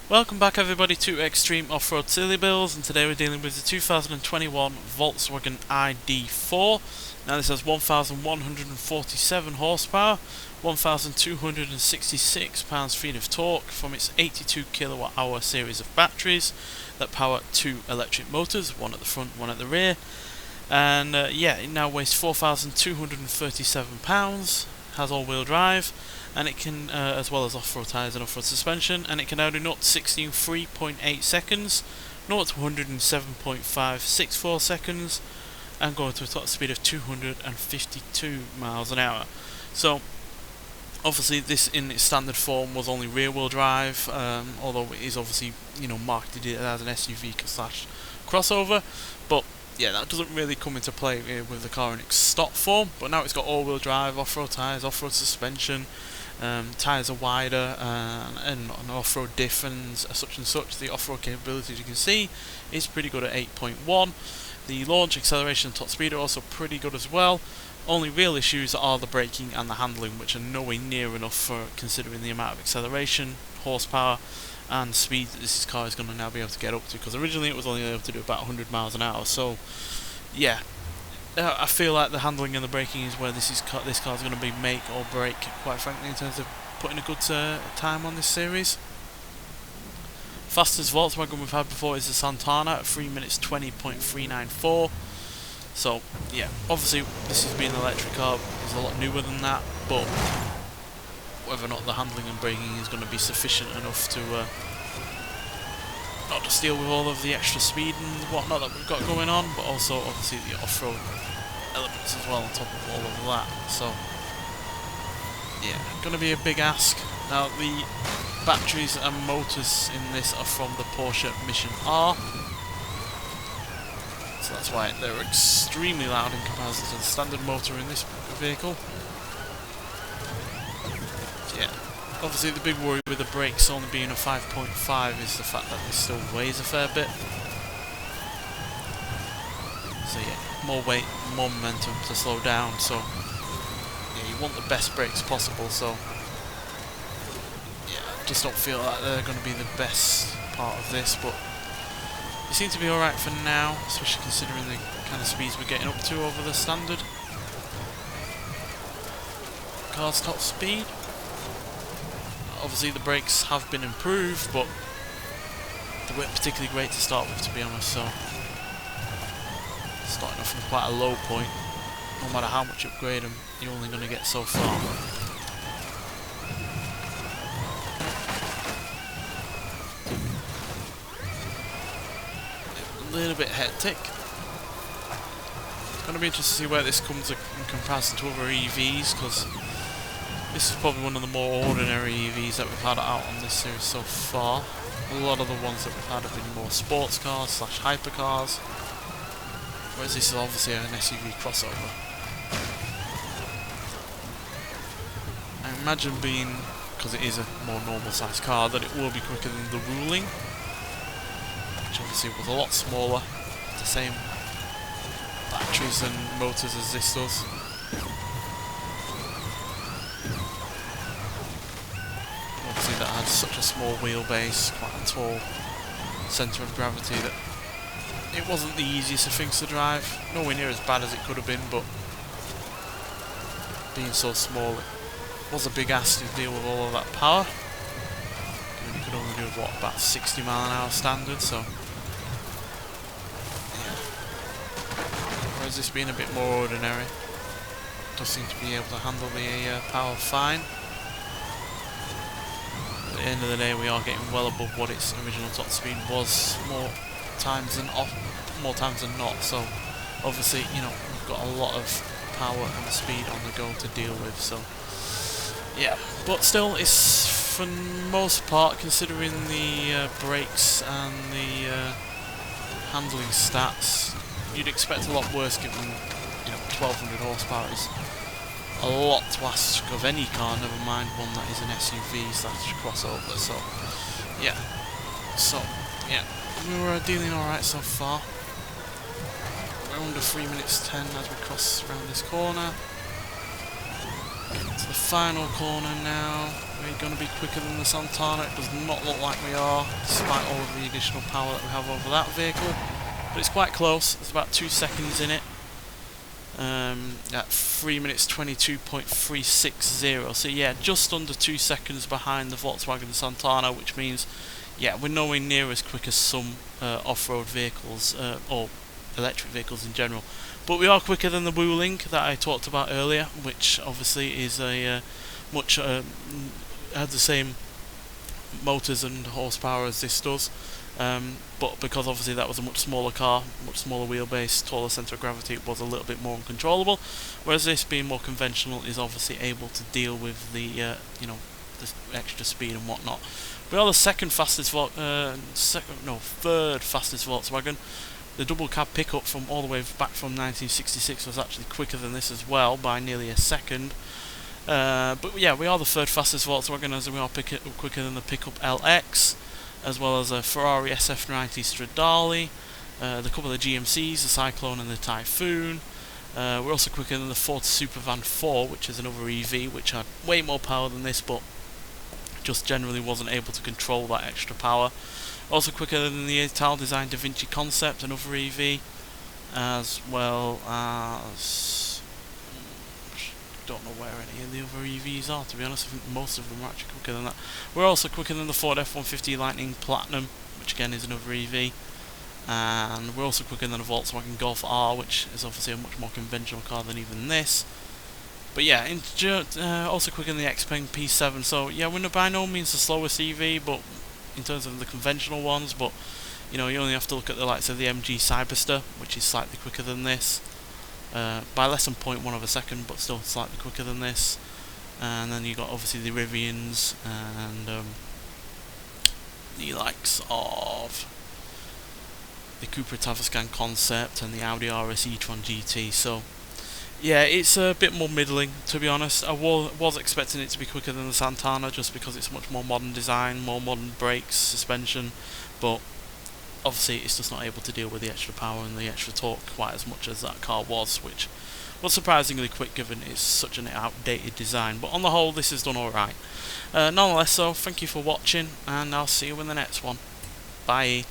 Welcome back everybody to Extreme Off-Road Silly Bills, and today we're dealing with the 2021 Volkswagen ID.4. Now this has 1,147 horsepower, 1,266 pounds-feet of torque from its 82 kilowatt-hour series of batteries that power two electric motors, one at the front, one at the rear. And it now weighs 4,237 pounds, has all-wheel drive, and it can, as well as off-road tyres and off-road suspension, and it can now do 0 to 60 in 3.8 seconds, 0 to 107.564 seconds, and go to a top speed of 252 miles an hour. So, obviously, this in its standard form was only rear-wheel drive, although it is obviously, marketed it as an SUV slash crossover, but yeah, that doesn't really come into play with the car in its stock form. But now it's got all-wheel drive, off-road tyres, off-road suspension. Tyres are wider and an off-road diff and such and such. The off-road capability, as you can see, is pretty good at 8.1. The launch, acceleration and top speed are also pretty good as well. Only real issues are the braking and the handling, which are nowhere near enough for considering the amount of acceleration, horsepower and speed that this car is going to now be able to get up to, because originally it was only able to do about 100 miles an hour. So yeah, I feel like the handling and the braking is where this car is going to be make or break, quite frankly, in terms of putting a good time on this series. Fastest Volkswagen we've had before is the Santana at 3 minutes 20.394. So yeah, obviously this is being an electric car, it's a lot newer than that, but whether or not the handling and braking is going to be sufficient enough to not just deal with all of the extra speed and whatnot that we've got going on, but also obviously the off-road elements as well on top of all of that. So yeah, going to be a big ask. Now the batteries and motors in this are from the Porsche Mission R, so that's why they're extremely loud in comparison to the standard motor in this vehicle. Yeah, obviously the big worry with the brakes only being a 5.5 is the fact that this still weighs a fair bit. So yeah, more weight, more momentum to slow down, so yeah, you want the best brakes possible, so yeah, I just don't feel like they're going to be the best part of this, but they seem to be alright for now, especially considering the kind of speeds we're getting up to over the standard car's top speed. Obviously the brakes have been improved, but they weren't particularly great to start with, to be honest, so starting off from quite a low point, no matter how much you upgrade them, you're only going to get so far. A little bit hectic. It's going to be interesting to see where this comes in comparison to other EVs, because this is probably one of the more ordinary EVs that we've had out on this series so far. A lot of the ones that we've had have been more sports cars slash hypercars, whereas this is obviously an SUV crossover. I imagine being, because it is a more normal sized car, that it will be quicker than the Ruling, which obviously was a lot smaller, the same batteries and motors as this does. Obviously that had such a small wheelbase, quite a tall centre of gravity, that it wasn't the easiest of things to drive. Nowhere near as bad as it could have been, but being so small, it was a big ask to deal with all of that power. You could only do what, about 60 mile an hour standard, so yeah. Whereas this being a bit more ordinary, does seem to be able to handle the power fine. At the end of the day, we are getting well above what its original top speed was, more times than not. So obviously, we've got a lot of power and speed on the go to deal with. So yeah, but still, it's for the most part, considering the brakes and the handling stats, you'd expect a lot worse given 1200 horsepower is a lot to ask of any car, never mind one that is an SUV slash crossover. So yeah, we were dealing alright so far. We're under 3 minutes 10 as we cross around this corner. To the final corner now. We we're going to be quicker than the Santana. It does not look like we are, despite all of the additional power that we have over that vehicle. But it's quite close. There's about 2 seconds in it. At 3 minutes 22.360. So yeah, just under 2 seconds behind the Volkswagen Santana, which means, yeah, we're nowhere near as quick as some off-road vehicles or electric vehicles in general. But we are quicker than the Wuling that I talked about earlier, which obviously is a much had the same motors and horsepower as this does. But because obviously that was a much smaller car, much smaller wheelbase, taller centre of gravity, it was a little bit more uncontrollable. Whereas this, being more conventional, is obviously able to deal with the the extra speed and whatnot. We are the third fastest Volkswagen. The double cab pickup from all the way back from 1966 was actually quicker than this as well by nearly a second. But yeah, we are the third fastest Volkswagen, as we are quicker than the pickup LX, as well as a Ferrari SF90 Stradale, the couple of GMCs, the Cyclone and the Typhoon. We're also quicker than the Ford Supervan 4, which is another EV, which had way more power than this, but just generally wasn't able to control that extra power. Also quicker than the Ital designed Da Vinci Concept, another EV, as well as don't know where any of the other EVs are, to be honest. I think most of them are actually quicker than that. We're also quicker than the Ford F-150 Lightning Platinum, which again is another EV, and we're also quicker than a Volkswagen Golf R, which is obviously a much more conventional car than even this. But yeah, also quicker than the Xpeng P7. So yeah, we're by no means the slowest EV, but in terms of the conventional ones. But you only have to look at the likes of the MG Cyberster, which is slightly quicker than this. By less than 0.1 of a second, but still slightly quicker than this. And then you got obviously the Rivians and the likes of the Cupra Tavascan Concept and the Audi RS e-tron GT. So yeah, it's a bit more middling, to be honest. I was expecting it to be quicker than the Santana, just because it's much more modern design, more modern brakes, suspension, but obviously it's just not able to deal with the extra power and the extra torque quite as much as that car was, which was surprisingly quick given it's such an outdated design. But on the whole, this has done alright. Nonetheless, so thank you for watching, and I'll see you in the next one. Bye.